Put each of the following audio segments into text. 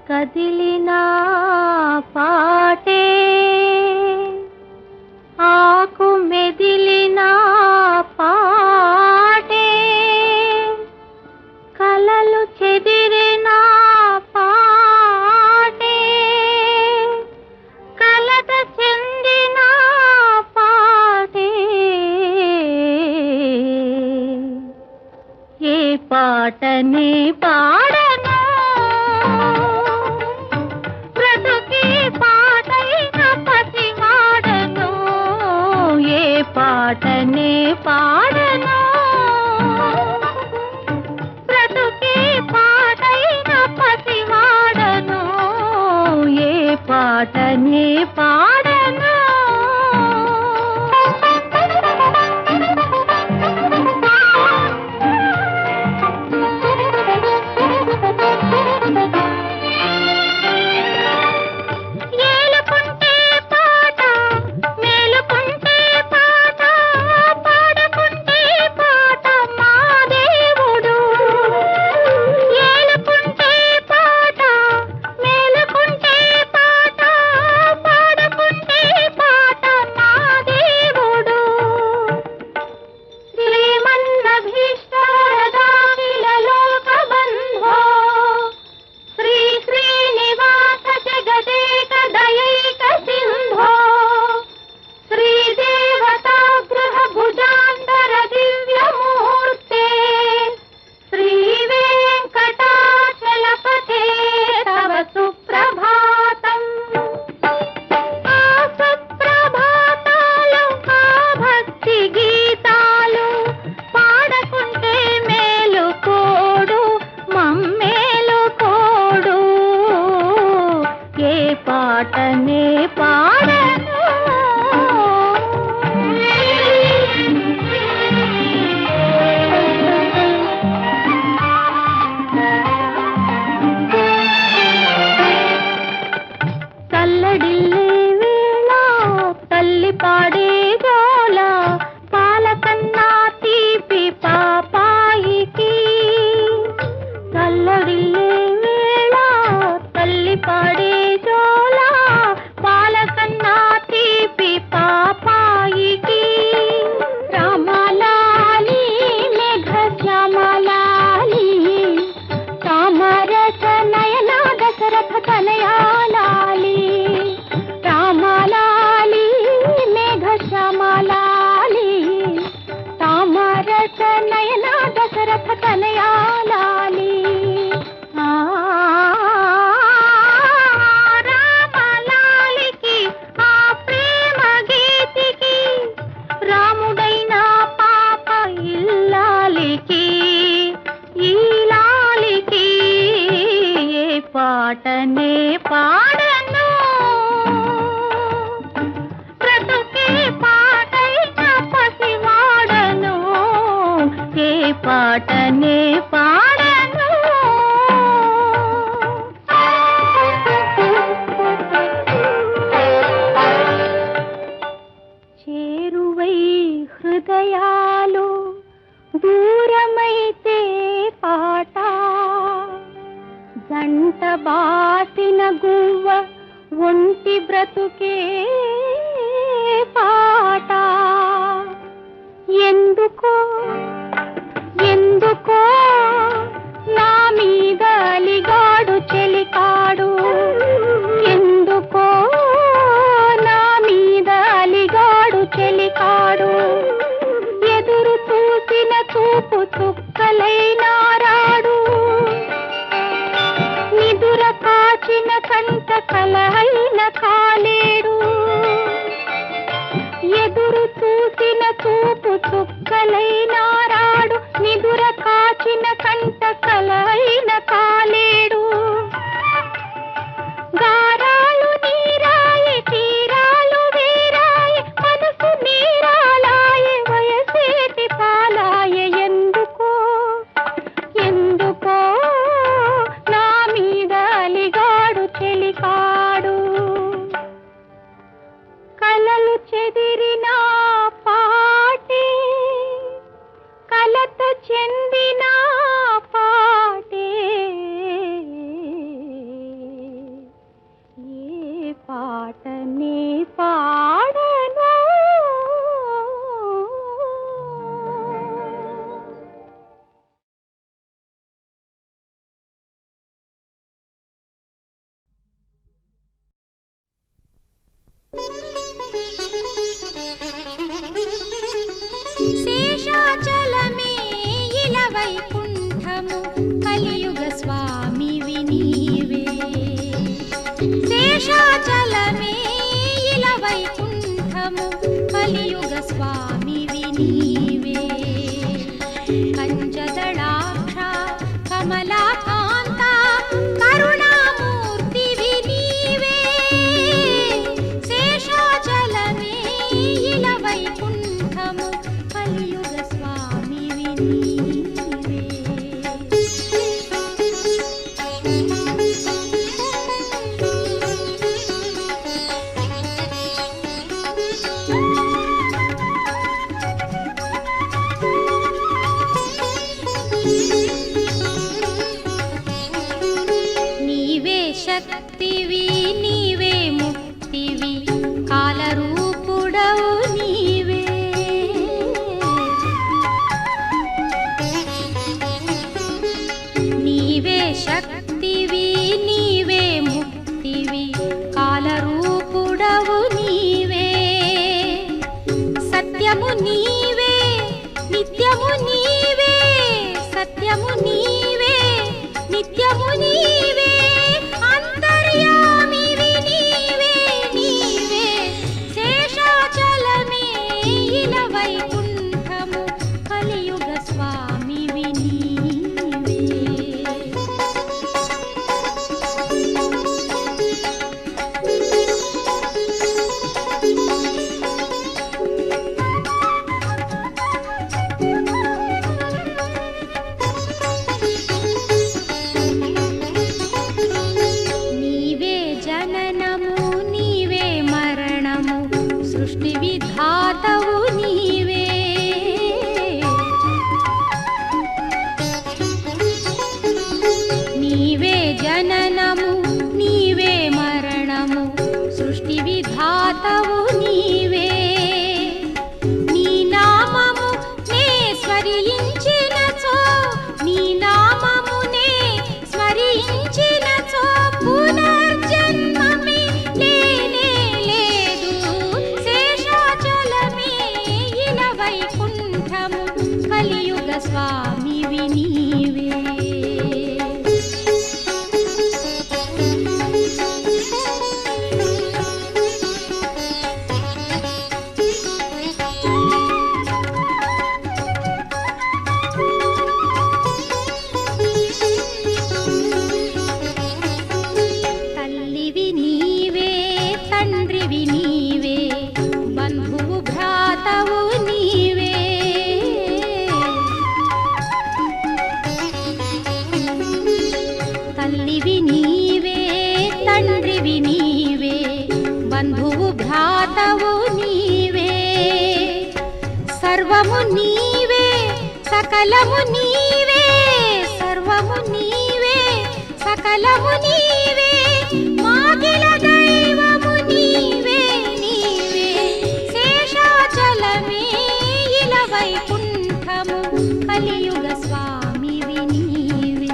కదిలినా పాటే ఆకు మెదిలినా పాటే కలలు చెదిరినా పాటే కలత చెందినా పాటే ఏ పాటనే పాడను బ్రతుకే పాటైన పసివాడను ఏ పాటనే పాడను బ్రతుకే పాటైన పసివాడను ఏ పాటనే పాడను పాటనే పాడను చల్లడిల్లే వేళ తల్లి పాడే గోల పాలకన్నా తీపి పాపాయికి చల్లడిల్లే వేళ తల్లి పాడే పాటనే పాడను బ్రతుకే పాటైన పసివాడను ఏ పాటనే పాడను చేరువై హృదయాలు దూరమైతే పాట జంట బాసిన గువ్వ ఒంటి బ్రతుకే పాట ఎందుకో ఎందుకో నా మీద అలిగాడు చెలికాడు ఎందుకో నా మీద అలిగాడు చెలికాడు ఎదురు చూసిన చూపు చుక్కలైనారాడు నిదుర కాచిన కంట కలహైన కాలేడు ఎదురు చూసిన చూపు చుక్కలైనారాడు నిదుర కాచిన వైకుంఠము కలియుగ స్వామివి నీవే శేషాచలమే ఇల వైకుంఠము కలియుగ స్వామివి నీవే కంజదళాక్ష కమలాకాంత కరుణామూర్తివి నీవే శేషాచలమే ఇల వైకుంఠము కలియుగ స్వామివి నీవే నీవే శక్తివి నీవే ముక్తివి కాలరూపుడవు నీవే నీవే శక్తివి నీవే ముక్తివి కాలరూపుడవు నీవే సత్యము నీవే నిత్యము నీవే సత్యము నీవే నిత్యము నీవే అంతర్యామివి నీవే నీవే శేషాచలమే ఇల వైకుంఠము కలియుగ స్వామివి నీవే నీవే జననము నీవే మరణము సృష్టి విధాతవు నీవే నీవే జననము నీవే మరణము సృష్టి విధాతవు నీవే నీ నామము నే స్మరించినచో నీ నామమునే స్మరించినచో పునర్జన్మమే లేనే లేదు శేషాచలమే ఇల వైకుంఠము కలియుగ స్వామివి నీవే తల్లివి నీవే తండ్రివి నీవే బంధువు భ్రాతవు నీవే తల్లివి నీవే తండ్రివి నీవే బంధువు భ్రాతవు నీవే సర్వము నీవే సకలము నీవే సర్వము నీవే సకలము నీవే మాగిల దైవము నీవే నీవే శేషాచలమే ఇల వైకుంఠము కలియుగ స్వామివి నీవే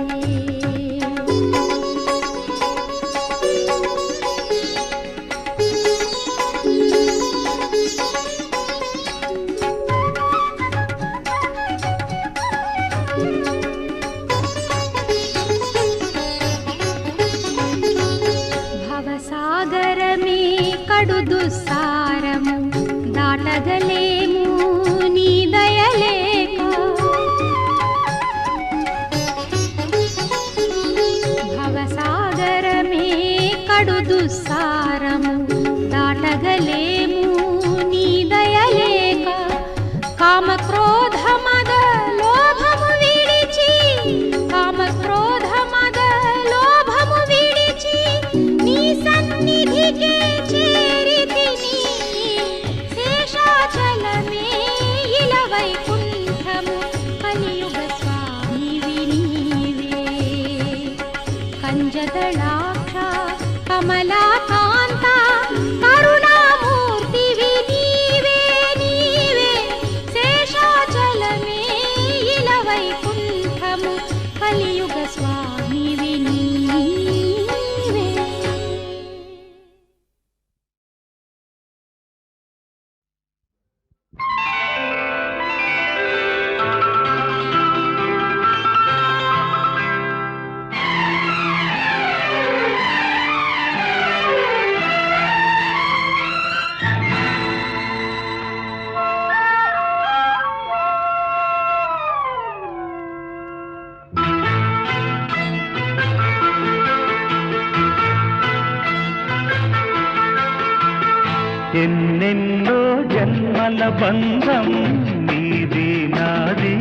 భవసాగరమే కడు దుస్సారము దాటగలేము నీ దయలేక భవసాగరమే కడు దుస్సారము దాటగలేము నీ దయలేక కామక్రోధ మద లోభము విడిచి కామక్రోధ మద లోభము విడిచి నీ సన్నిధికే చేరితిని శేషాచలమే ఇల వైకుంఠము కలియుగ స్వామివి నీవే కంజదళాక్ష కమలాకాంత కరుణామూర్తివి నీవే నీవే శేషాచలమే ఇల వైకుంఠము కలియుగ స్వామివి నీవే ఎన్నెన్నో జన్మల బంధం నీది నాది,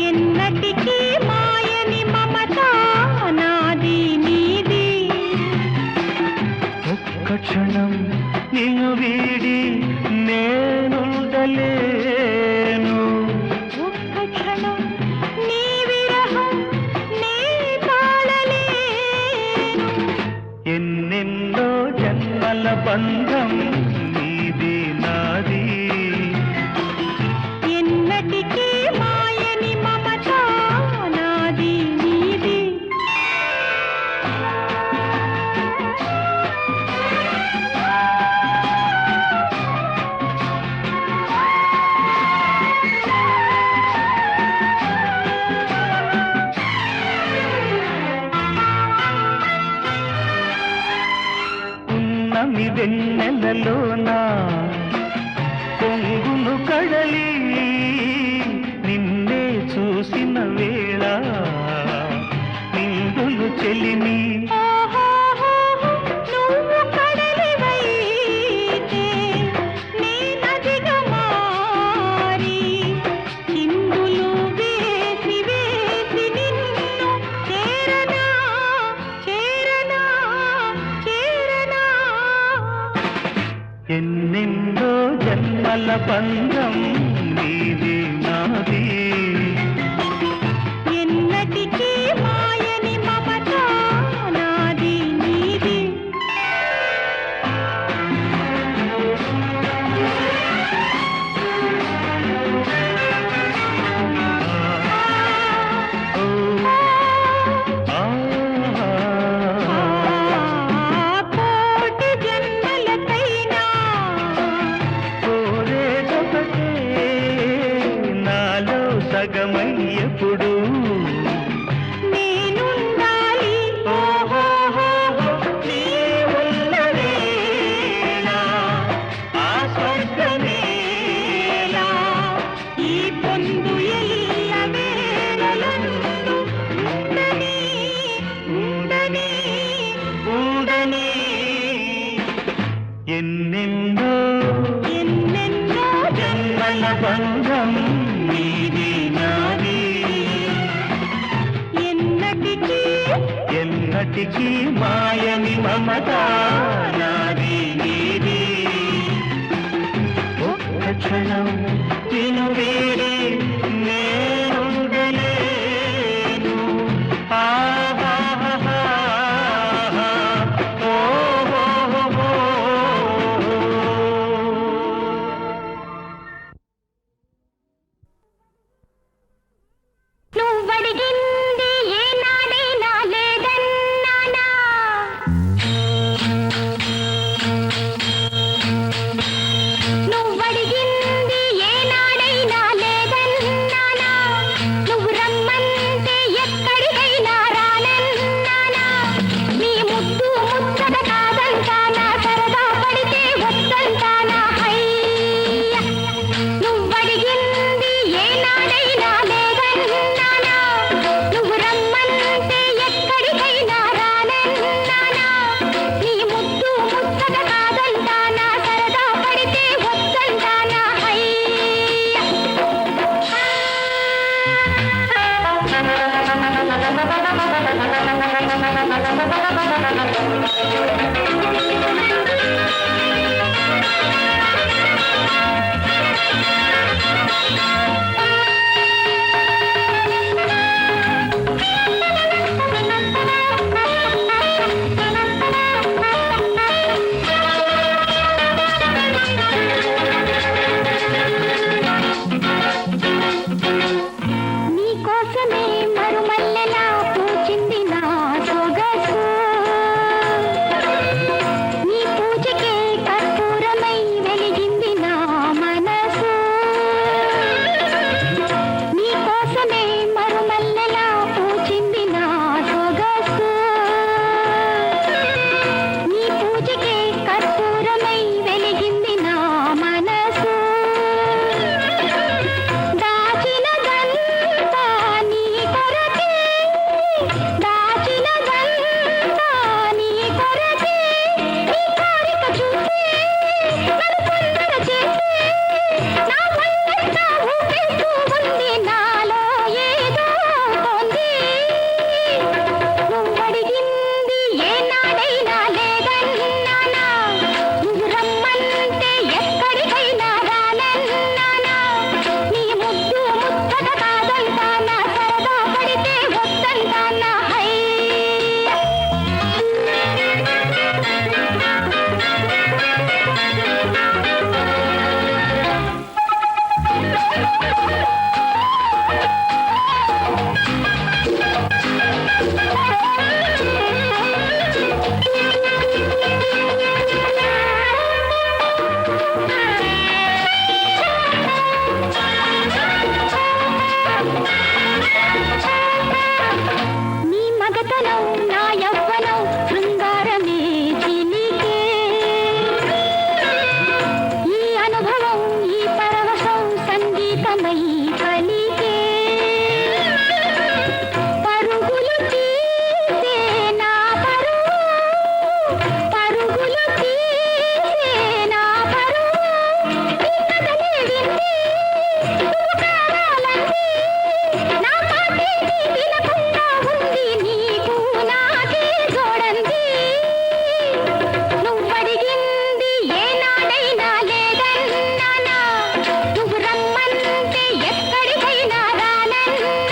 ఎన్నటికీ మాయని మమత నాది నీది. ఒక్క క్షణం నిన్ను వీడి నేనుండలేను, ఒక్క క్షణం నీ విరహం నే తాళలేను. ఎన్నెన్నో జన్మల బంధం నీది నాది, ఎన్నటికీ మాయని మమత నాది నీది. ఉన్నమి వెన్నెలలోన పొంగును కడలి నిన్నే చూసిన వేళ నిండులు చెలిమి. ఓహోహోహో, నువ్వు కడలివైతే నే నదిగా మారి చిందులు వేసి వేసి నిన్ను చేరనా చేరనా చేరనా. ఎన్నెన్నో జన్మల బంధం నీది నాది, ఎన్నటికీ మాయని మమత నాది నీది. ఓ, ఆ, కోటి జన్మలకైనా కోరేదొకటే నాలో సగమై ఎప్పుడు నేనుండాలి. ఓహోహోహో, నీ ఉన్న వేళ ఆ స్వర్గమేళ. ఈ పొందు ఎల్ల వేళలందు ఉండని ఉండని. ఉండని ఎన్నెన్నో ఎన్నెన్నో జన్మల బంధం నీది నాది, ఎన్నటికీ ఎన్నటికీ మాయని మమత నాది నీది. ఒక్క క్షణం నిన్ను వీడి నేనుండలేను. ఆహాహాహా, ఓహోహోహో. నువ్వడిగింది ఏనాడైనా లేదన్నానా. నువ్వడిగింది ఏనాడైనా లేదన్నానా. నువ్వు రమ్మంటే ఎక్కడికైనా రానన్నానా. నీ ముద్దు ముచ్చట కాదంటానా, సరదా పడితే వద్దంటానా. అయ్య, నువ్వడిగింది ఏనాడైనా లేదన్నానా. నువ్వు రమ్మంటే ఎక్కడికైనా రానన్నానా. నీ ముద్దు ముచ్చట కాదంటానా, సరదా పడితే వద్దంటానా. నీకోసమే మరుమల్లెలా పూచింది నా సొగసు.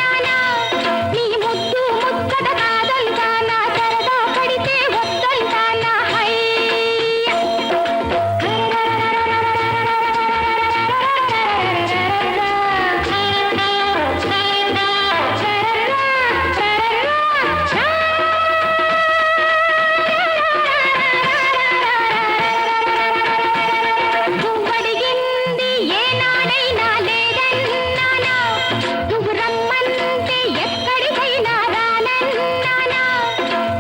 నానా నీ ముద్దు ముచ్చట కాదంటానా సరదా పడితే వద్దంటానా నువ్వడిగింది ఏనాడైనా లేదన్నానా నువ్వు రమ్మంటే ఎక్కడికైనా రానన్నానా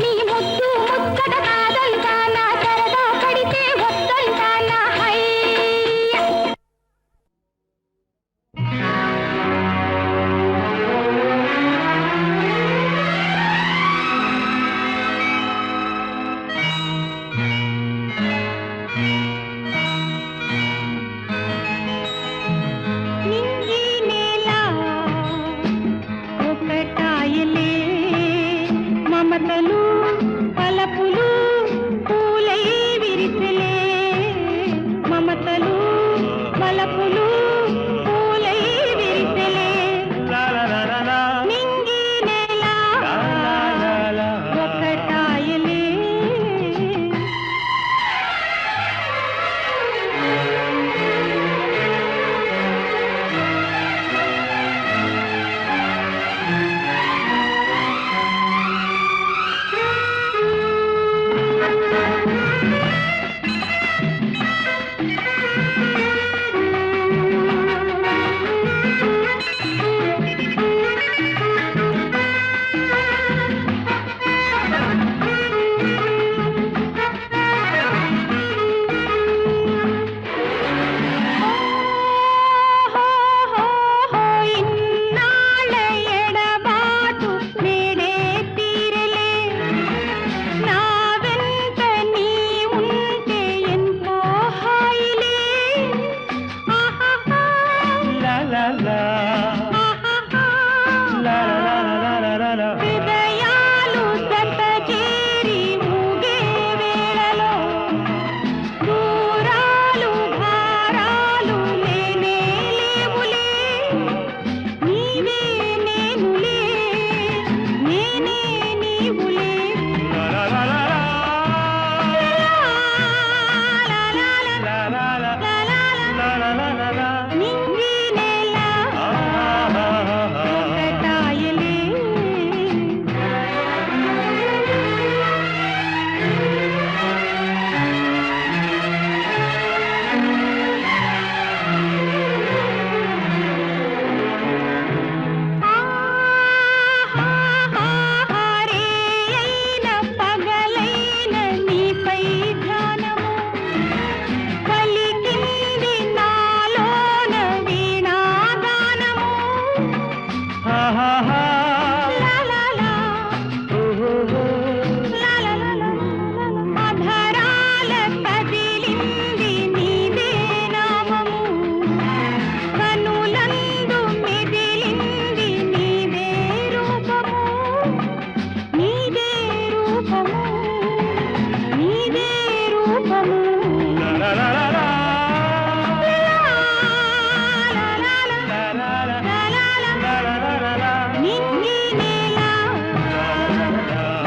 నీ ముద్దు ముచ్చట కాదంటానా సరదా పడితే వద్దంటానా నింగి నేల ఒకటాయలే మమతలు పలపులు పూలై విరిసెలే మమతలు పలపులు పూలై విరిసెలే నింగి నేల ఒకటాయలే ఇన్నాళ్ళ ఎడబాటు నేడే తీరలే నా వెంట నీ ఉంటే ఎంతో హాయిలే ఆహాహా ఆహాహా హృదయాలు జత చేరి ఊగే వేళలో దూరాలు భారాలు లేనే లేవులే నీవే నేనులే నేనే నీవులే నింగి నేల ఒకటాయలే రే అయిన పగలైన నీపై ధ్యానము కలిగింది నాలోన వీణాగానము లాలాలా, లాలాలా, అధరాల కదిలింది నీదే నామము కనులందు మెదిలింది నీదే రూపము నీదే రూపము నీదే రూపము నింగి నేల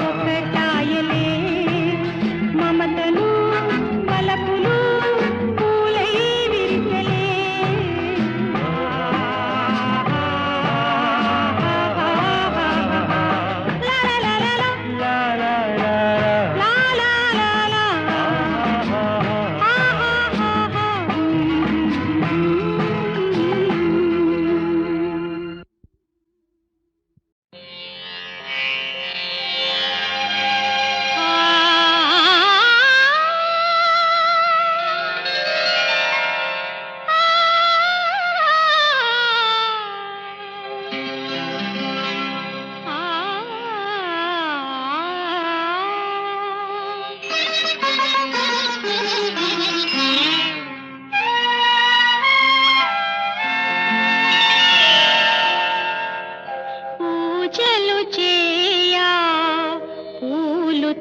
ఒకటాయలే మమతలు పలపులు పూలై విరిసెలే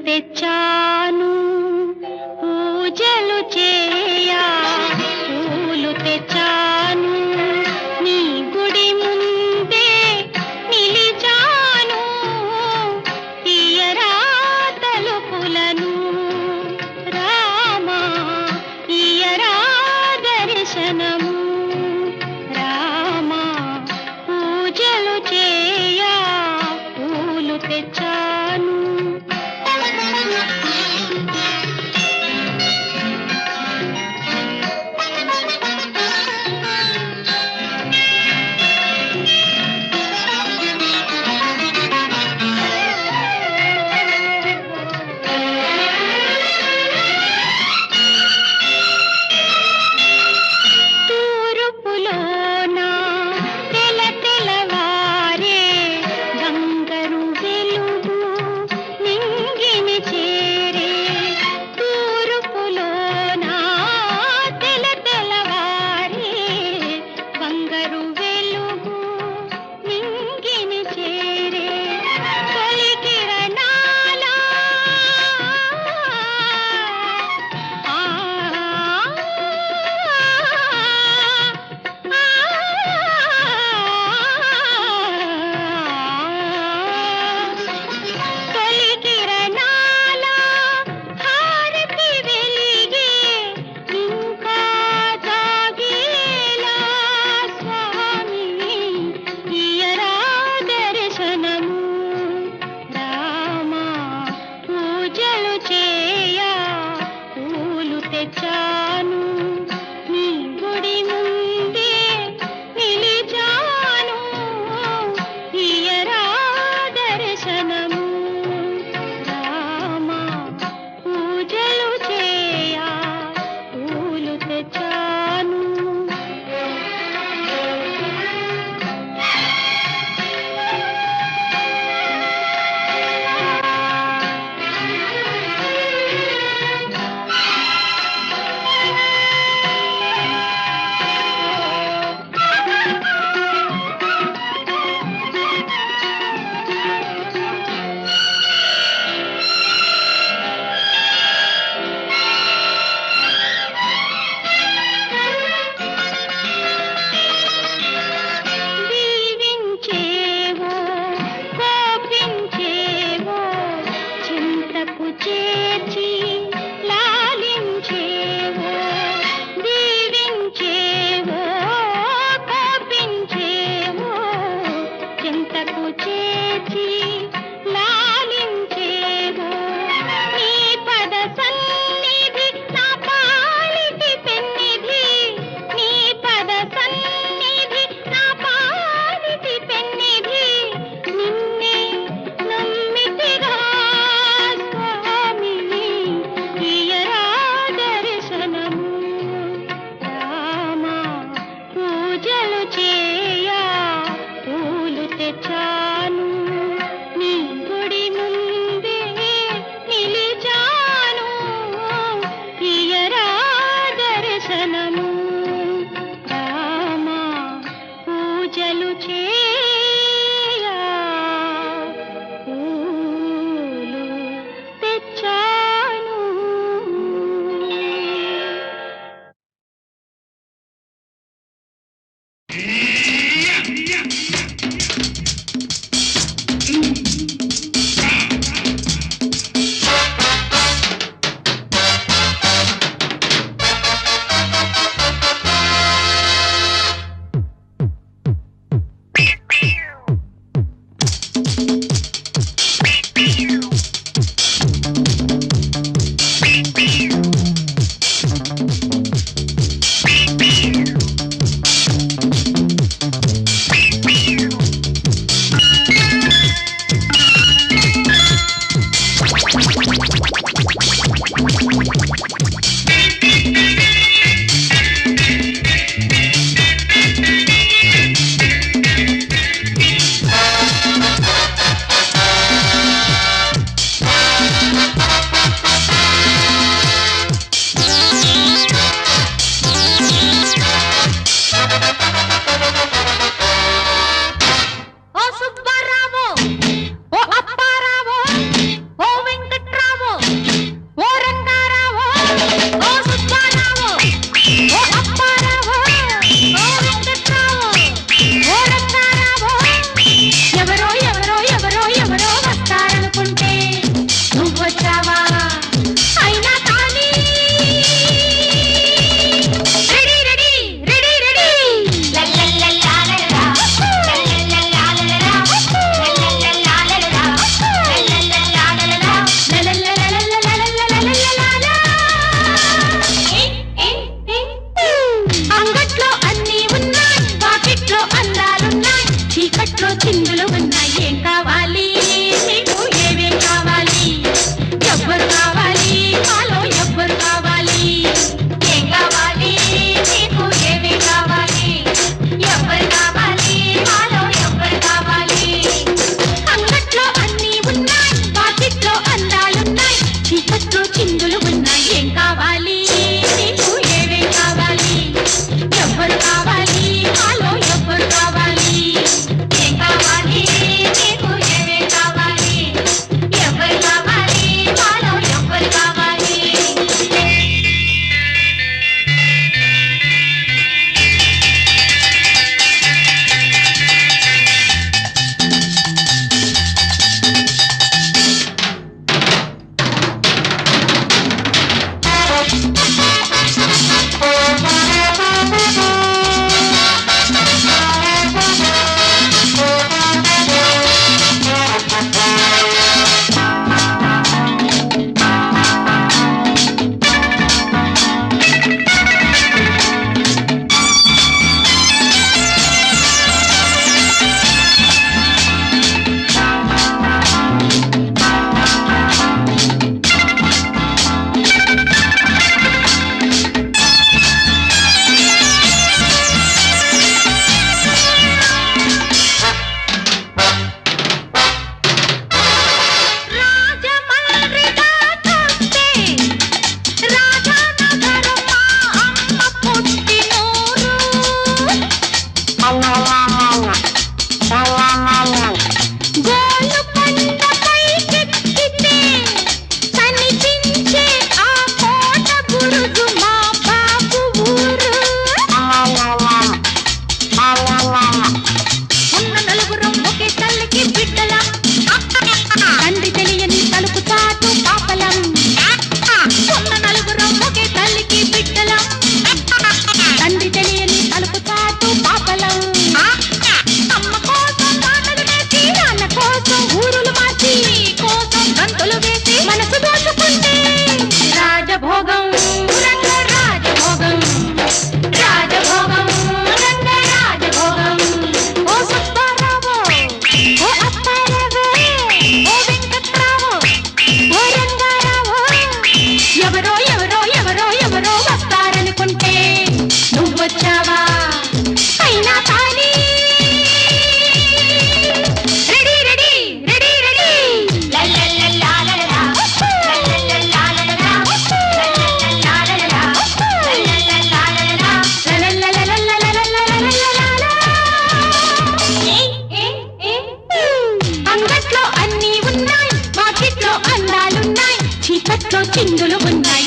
తెచ్చాను పూజలు చేయా పూలు తెచ్చాను నీ గుడి ముందే నిలిచాను తెచ్చాను. తూర్పులోన తెల తెలవారే బంగారు వెలుగు నింగిని చేరే. తూర్పులోన తెల తెలవారే బంగారు వెలుగు నింగిని చేరే. తొలి కిరణాల తొలి కిరణాల హారతి వెలిగే ఇంకా జాగేలా స్వామి ఇయరా దర్శనము. రామా పూజలు చేయ పూలు తెచ్చాను. నీ గుడి ముందే నిలిచాను. ఇయరా దర్శనము. రామా పూజలు చేయ పూలు తెచ్చాను. దీవించేవో కోపించేవో చింతకు చేర్చి లాలించేవో. దీవించేవో కోపించేవో చింతకు చేర్చి లాలించేవో. నీ పద సన్నిధి నా పాలిటి పెన్నిధి. నీ పద సన్నిధి నా పాలిటి పెన్నిధి. నిన్నే నమ్మితిగా స్వామి ఇయరా దర్శనము. రామా పూజలు చేయ పూలు తెచ్చాను. నీ గుడి ముందే నిలిచాను. ఇయరా దర్శనము. రామా పూజలు చేయ పూలు తెచ్చాను.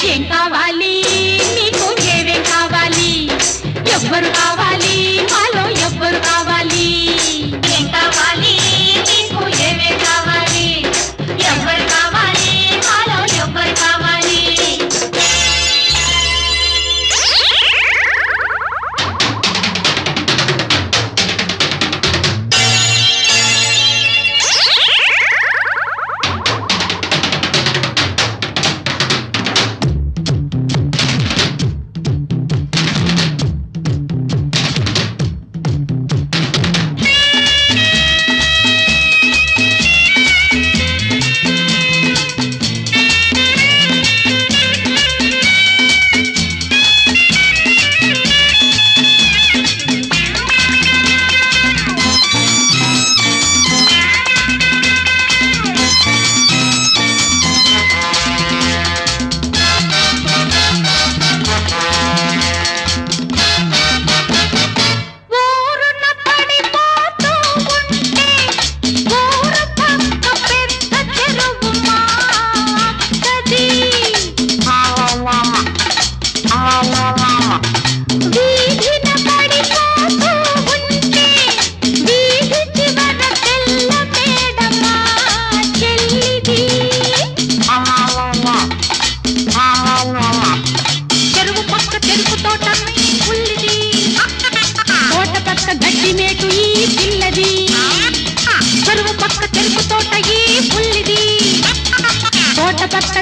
ఏం కావాలి నీకు ఏమేం కావాలి ఎవ్వరు కావాలి మాలో ఎవ్వరు కావాలి ఏం కావాలి నీకు ఏమేం కావాలి ఎవ్వరు కావాలి మాలో ఎవ్వరు కావాలి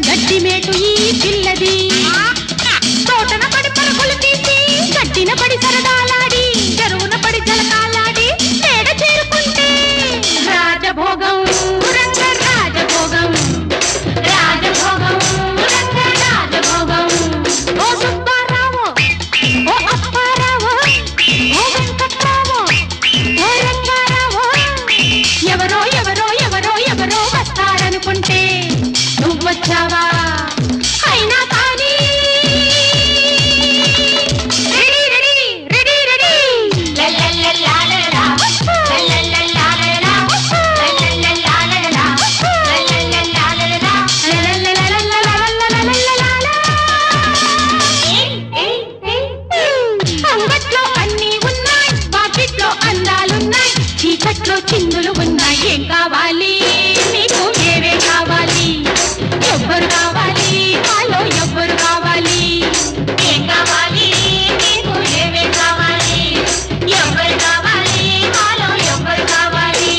గడ్డి మేటు ఈ పిల్లది తోటన పడి పరుగులు తీసి గడ్డిన పడి సరదాలాడి చెరువున పడి జలకాలాడి మేడ చేరుకుంటే రాజభోగం రంగ రాజభోగం రాజభోగం రంగ రాజభోగం ఓ సుబ్బారావు ఓ అప్పారావు ఓ వెంకట్రావు ఓ రంగారావు ఎవరో ఎవరో ఎవరో ఎవరో వస్తారనుకుంటే వచ్చావా అయినా కానీ రెడీ రెడీ రెడీ రెడీ లల్లల్లల్లాలలా లల్లల్లల్లాలలా లల్లల్లల్లాలలా లల్లల్లల్లాలలా లల్లల్లల్లాలలా అంగట్లో అన్నీ ఉన్నాయి వాకిట్లో అందాలున్నాయి చీకట్లో చిందులు ఉన్నాయి ఏం కావాలి నీకు ఏవే కావాలి ఎవ్వరు కావాలి మాలో ఎవ్వరు కావాలి ఏం కావాలి నీకు ఏమే కావాలి ఎవ్వరు కావాలి మాలో ఎవ్వరు కావాలి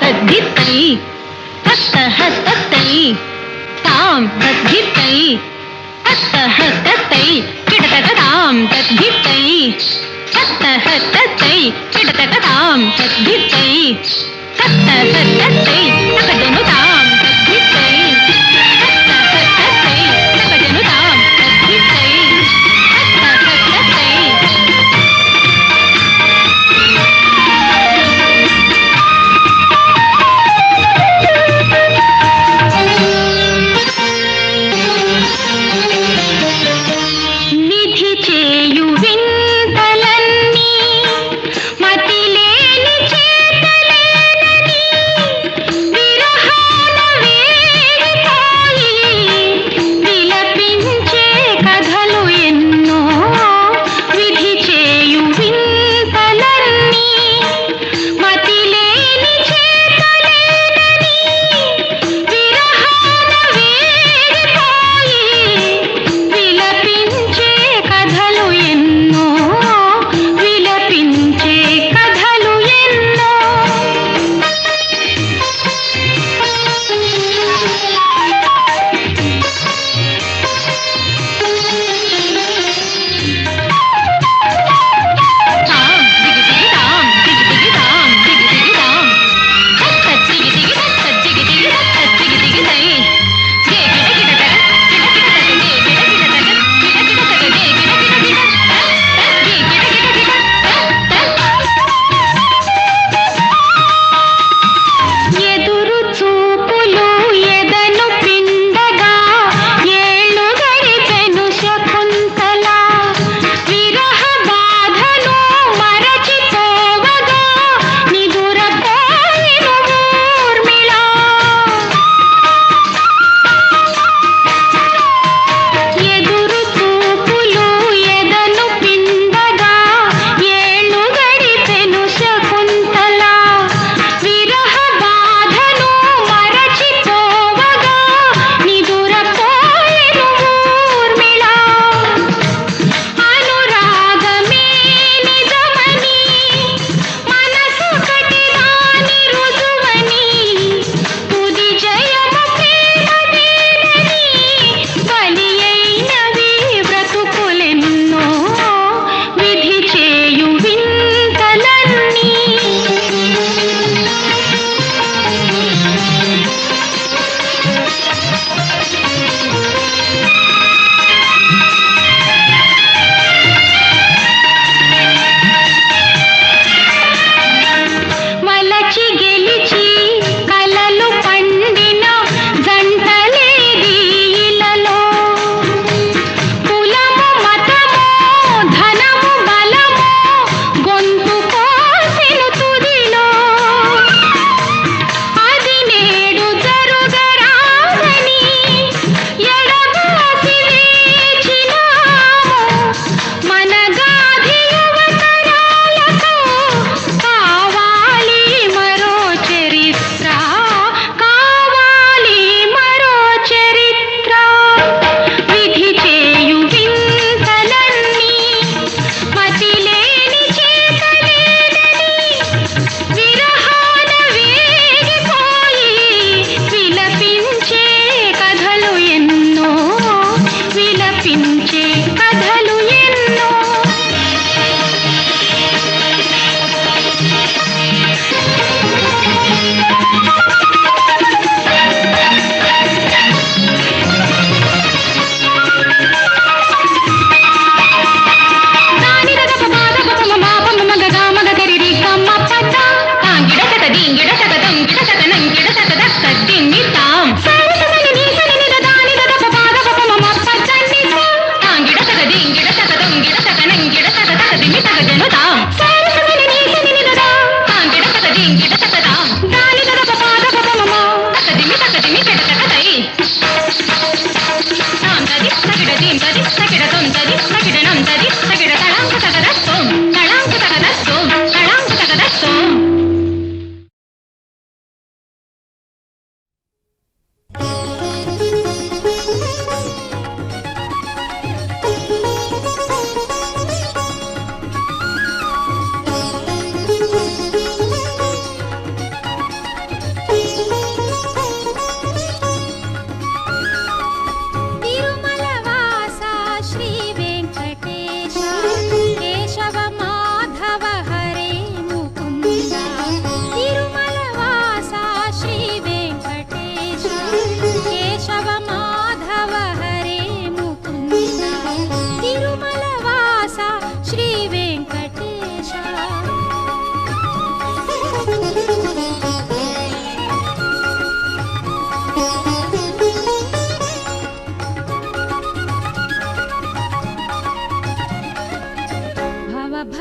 తద్ధిత్తై హస్తహస్తై తాం తద్ధిత్తై హస్తహస్తై కిటతటాం తద్ధిత్తై హస్తహస్తై కిటతటాం తద్ధిత్తై హస్తహస్తై నకజనుతాం తద్ధిత్తై హస్తహస్తై నకజనుతాం తద్ధిత్తై హస్తహస్తై విరహ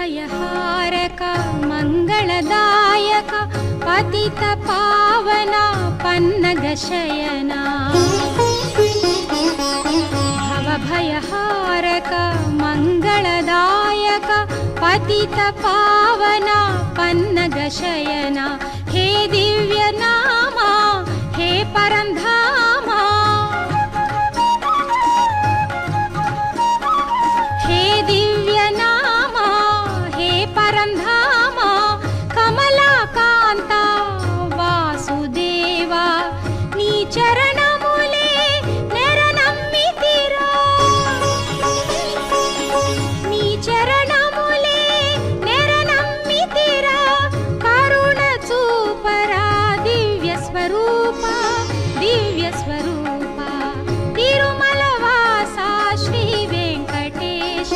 భవభయహారక మంగళదాయక పతిత పావన పన్నగ శయన భవభయహారక మంగళదాయక పతిత పావన పన్నగ శయన హే దివ్య నామా హే పరంధామా హే దివ్య నామా హే పరంధామా కమలాకాంత వాసుదేవా నీ చరణములే నెరనమ్మితిరా నీ చరణములే నెరనమ్మితిరా కరుణ చూపరా దివ్య స్వరూప దివ్య స్వరూప తిరుమల వాస శ్రీ వెంకటేశ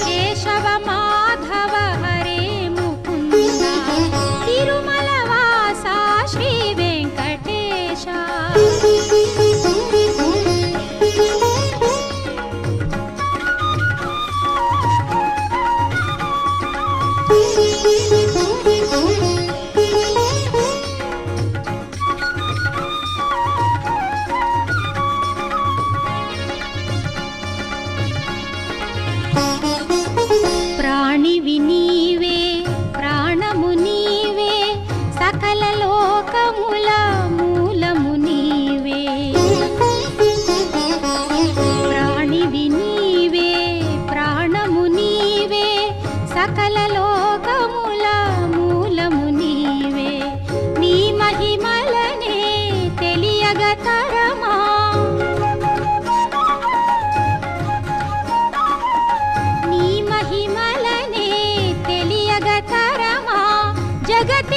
కేశవ మాధవ హరే ముకుంద తిరుమల వాస శ్రీ వెంకటేశ ప్రాణివి నీవే ప్రాణము నీవే సకల లోకముల మూలము నీవే ప్రాణివి నీవే ప్రాణము నీవే సకల లోకముల మూలము నీవే నీ మహిమలనే తెలియగ తరమా నీ మహిమలనే తెలియగ తరమా జగతి